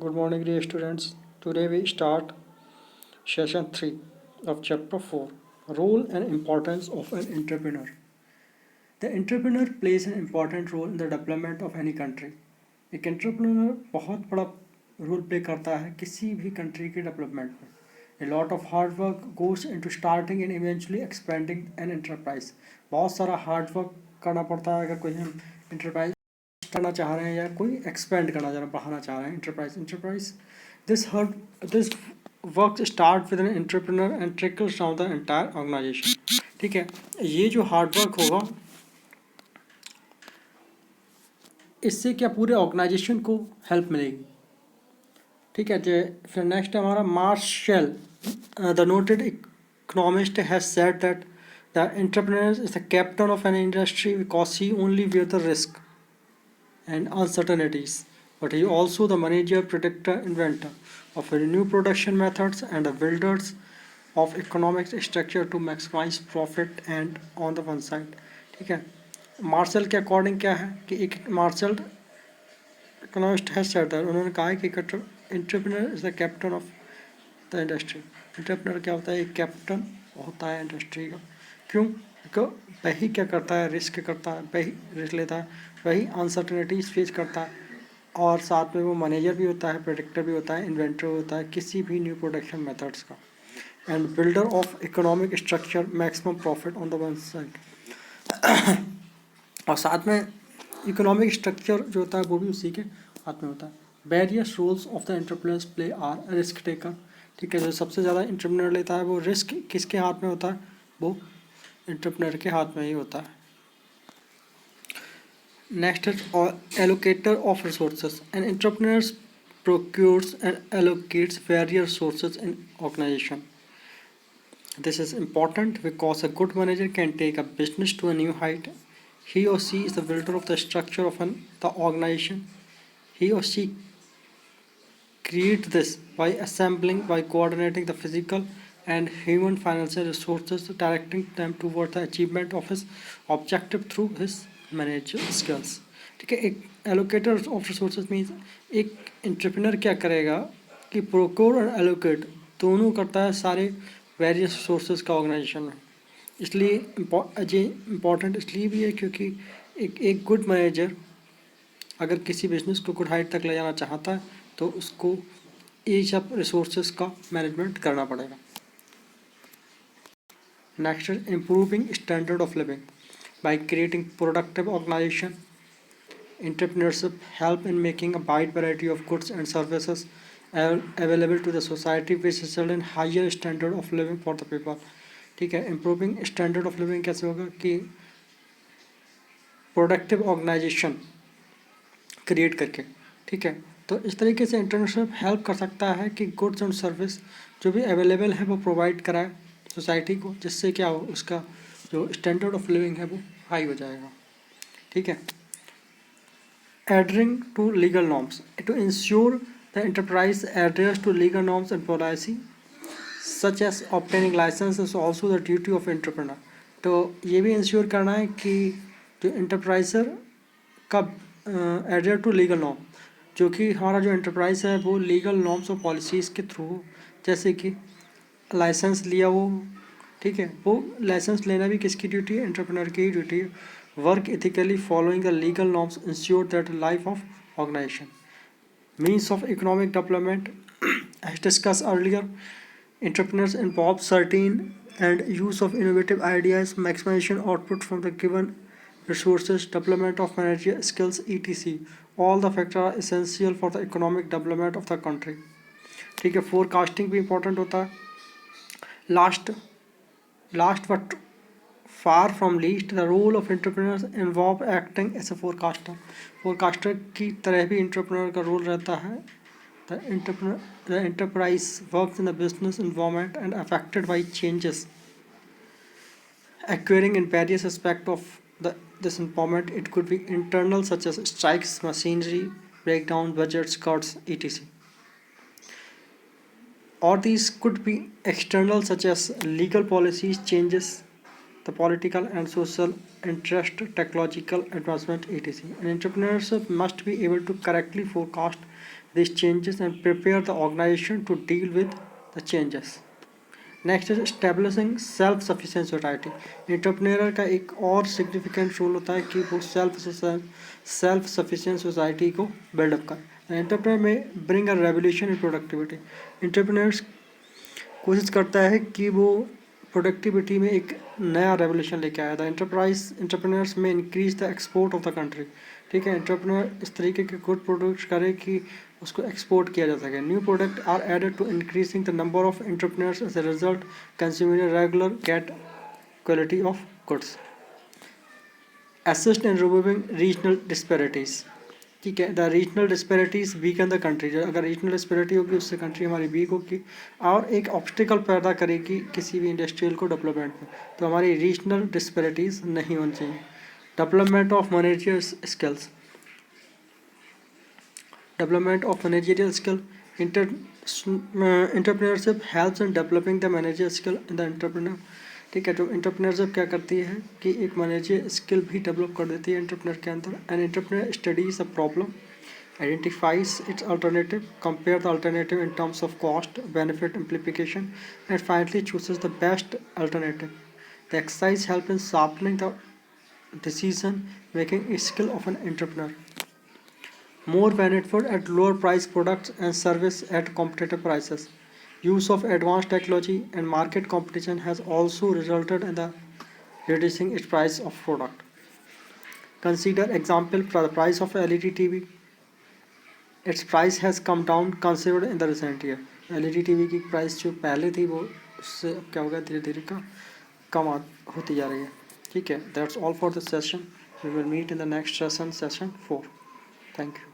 Good morning, dear students. Today we start session 3 of chapter 4, Role and Importance of an Entrepreneur. The entrepreneur plays an important role in the development of any country. एक entrepreneur बहुत बड़ा role play करता है किसी भी country के development में. A lot of hard work goes into starting and eventually expanding an enterprise. बहुत सारा हार्ड वर्क करना पड़ता है अगर कोई हम enterprise करना चाह रहे हैं या कोई एक्सपेंड करना चाह रहे हैं, बढ़ाना चाह रहे हैं enterprise. This work start with an entrepreneur and trickles down the entire organization. ठीक है, ये जो हार्ड वर्क होगा इससे क्या पूरे ऑर्गेनाइजेशन को हेल्प मिलेगी. ठीक है, फिर नेक्स्ट हमारा Marshall the noted economist has said that the entrepreneur is the captain of an industry because he only wear the risk and uncertainties, but he also the manager, predictor, inventor of new production methods and the builders of economic structure to maximize profit and on the one side. ठीक है, martial के according क्या है कि एक martial economist है sir, उन्होंने कहा है कि entrepreneur is the captain of the industry. Entrepreneur क्या होता है, एक कैप्टन होता है इंडस्ट्री का. क्यों? वही क्या करता है, रिस्क करता है, वही रिस्क लेता है, वही अनसर्टनिटीज फेस करता है और साथ में वो मैनेजर भी होता है, प्रेडिक्टर भी होता है, इन्वेंटर भी होता है किसी भी न्यू प्रोडक्शन मेथड्स का, and builder of economic structure, maximum profit on the one side. और साथ में इकोनॉमिक स्ट्रक्चर जो होता है वो भी उसी के हाथ में होता है. Various roles of the entrepreneurs play are risk taker. ठीक है, जो सबसे ज़्यादा एंटरप्रेन्योर लेता है वो रिस्क किसके हाथ में होता है, वो एंटरप्रेन्योर के हाथ में ही होता है. नेक्स्ट है allocator of resources. An entrepreneur procures and allocates various sources in organization. This is important because a good manager can take a business to a new height. He or she is the builder of the structure of the organization. He or she creates this by assembling, by coordinating the physical and human financial resources, directing them towards the achievement of his objective through his managerial skills. ठीक है, एक allocator of resources means एक entrepreneur क्या करेगा कि procure और allocate दोनों करता है सारे वेरियस रिसोर्सेज का ऑर्गेनाइजेशन में. इसलिए इम्पॉर्टेंट इसलिए भी है क्योंकि एक गुड मैनेजर अगर किसी बिजनेस को गुड हाइट तक ले जाना चाहता है तो उसको ये सब रिसोर्सेज का मैनेजमेंट करना पड़ेगा. Next is improving standard of living by creating productive organization. Entrepreneurship help in making a wide variety of goods and services available to the society which result in higher standard of living for the people. ठीक है, improving standard of living कैसे होगा कि productive organisation create करके. ठीक है, तो इस तरीके से एंटरप्रेन्योरशिप हेल्प कर सकता है कि गुड्स एंड सर्विस जो भी अवेलेबल है वो प्रोवाइड कराए सोसाइटी को, जिससे क्या हो उसका जो स्टैंडर्ड ऑफ लिविंग है वो हाई हो जाएगा. ठीक है, adhering to legal norms to ensure the enterprise adheres to legal norms and policy such as obtaining license is also the duty of entrepreneur. तो ये भी इंश्योर करना है कि जो इंटरप्राइजर का एडयर टू लीगल नॉर्म, जो कि हमारा जो एंटरप्राइज है वो लीगल नॉर्म्स और पॉलिसीज़ के थ्रू, जैसे कि लाइसेंस लिया वो. ठीक है, वो लाइसेंस लेना भी किसकी ड्यूटी है, एंटरप्रेन्योर की ही ड्यूटी है. Work ethically following the legal norms ensure that life of organization. Means of economic development, as discussed earlier, entrepreneurs involve certain and use of innovative ideas, maximization output from the given resources, development of managerial skills, etc. All the factors are essential for the economic development of the country. ठीक है, forecasting भी important होता है. Last but far from least, the role of entrepreneurs involve acting as a forecaster. Forecaster की तरह भी entrepreneur का role रहता है. The enterprise works in the business environment and affected by changes occurring in various aspects of this environment. It could be internal such as strikes, machinery breakdown, budgets, cuts, etc. Or these could be external such as legal policies changes, the political and social interest, technological advancement, etc. An entrepreneurship must be able to correctly forecast these changes and prepare the organization to deal with the changes. Next is establishing self sufficient society. Entrepreneur का एक और significant role होता है कि वो self sufficient society को buildup करें. Entrepreneur में bring a revolution in productivity. Entrepreneurs कोशिश करता है कि वो प्रोडक्टिविटी में एक नया रेवोल्यूशन लेके आया था. एंटरप्रेन्योर्स में increase the export of the country. ठीक है, एंटरप्रेन्योर इस तरीके के गुड प्रोडक्ट्स करे कि उसको एक्सपोर्ट किया जा सके. New product are added to increasing the number of entrepreneurs. As a result consumer regular get quality of goods. Assist in removing regional disparities. ठीक है, the regional disparities weaken the country. अगर regional disparity होगी उससे country हमारी week होगी और एक obstacle पैदा करेगी किसी भी इंडस्ट्रियल को डेवलपमेंट में. तो हमारी रीजनल डिस्पैरिटीज नहीं होनी चाहिए. Development of managerial skills. Development of managerial skill. Entrepreneurship helps in developing the managerial skill in the entrepreneur. ठीक है, तो एंटरप्रेन्योरशिप क्या करती है कि एक मैनेजर स्किल भी डेवलप कर देती है एंटरप्रेन्योर के अंदर. And entrepreneur studies a problem, identifies its alternative, compare the alternative in terms of cost, benefit, implication, and finally chooses the best alternative. The exercise helps in sharpening the decision making skill of an entrepreneur. More benefit at lower price products and service at competitive prices. Use of advanced technology and market competition has also resulted in the reducing its price of product. Consider example for the price of LED TV. Its price has come down considerably in the recent year. LED TV की price जो पहले थी वो उससे अब क्या होगा धीरे धीरे कम होती जा रही है. ठीक है, that's all for this session. We will meet in the next session, session 4. Thank you.